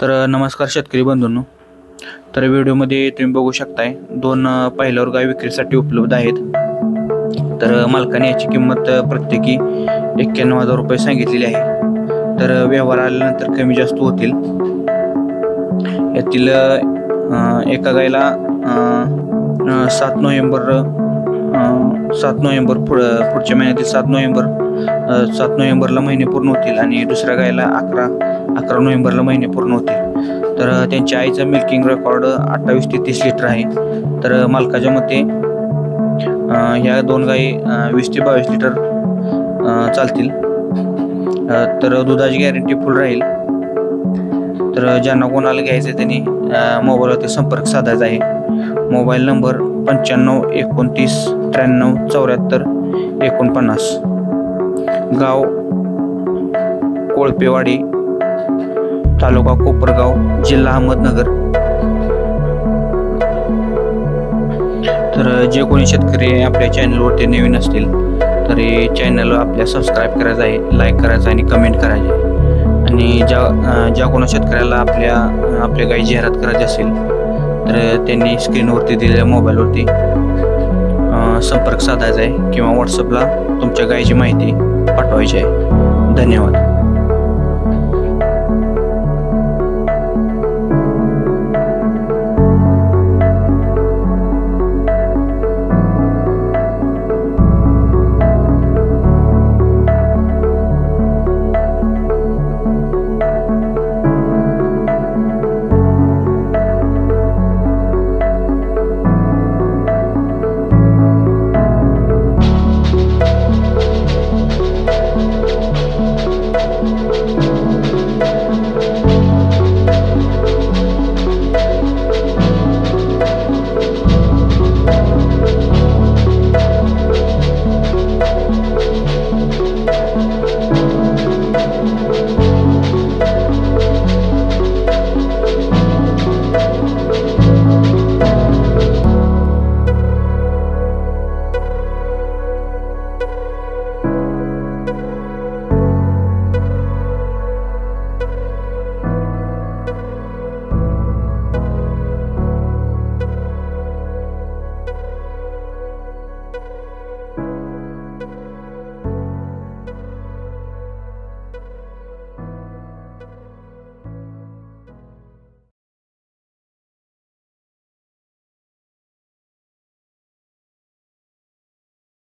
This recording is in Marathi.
नमस्कार शेतकरी बंधूंनो. व्हिडिओमध्ये तुम्ही बघू शकताय दोन पहिल्यावर गाय विक्रीसाठी उपलब्ध आहेत. मालकाने याची किंमत प्रत्येकी 91,000 रुपये सांगितलेली आहे. व्यवहार आल्यानंतर कमी जास्त होतील. यातील एका गायला 7 नोव्हेंबर पुढच्या महिन्यातील 7 नोव्हेंबरला महिने पूर्ण होतील आणि दुसऱ्या गायला 11 नोव्हेंबरला महिने पूर्ण होतील. त्यांच्या आईचा मिल्किंग रेकॉर्ड 28 ते 30 लिटर आहे. मालकाच्या मते ह्या दोन गायी 20 ते 22 लिटर चालतील. दुधाची गॅरंटी फुल राहील. ज्यांना कोणाला घ्यायचं त्यांनी मोबाईलवरती संपर्क साधायचा आहे. Mobile number 95 29 93 74 49. गाव कोळपेवाडी, तालुका कोपरगाव, जिल्हा अहमदनगर. जे कोणी शेतकरी आपल्या चॅनलवरती नवीन असतील तर हे चॅनल आपल्या सबस्क्राईब करायचं आहे, लाईक करायचं आणि कमेंट करायचे. आणि ज्या कोणा शेतकऱ्याला आपल्या गायी जाहिरात करायची असेल तर त्यांनी स्क्रीनवरती दिलेल्या मोबाईलवरती संपर्क साधायचा आहे किंवा व्हॉट्सअपला तुमच्या गायीची माहिती पाठवायची आहे. धन्यवाद.